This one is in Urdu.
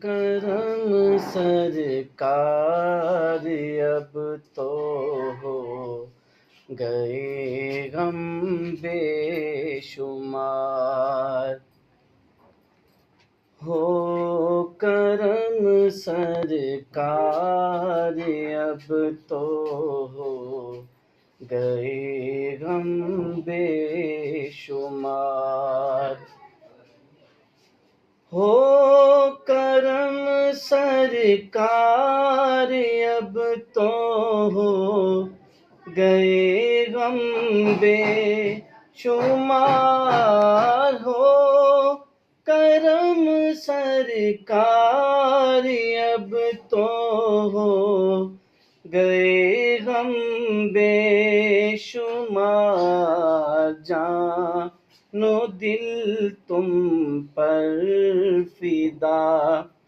کرم سرکار اب تو ہو گئے غم بے شمار، ہو کرم سرکار اب تو ہو گئے غم بے شمار، ہو کرم سرکار اب تو ہو گئے غم بے شمار، ہو کرم سرکار اب تو ہو گئے غم بے شمار، جان و دل تم پر فدا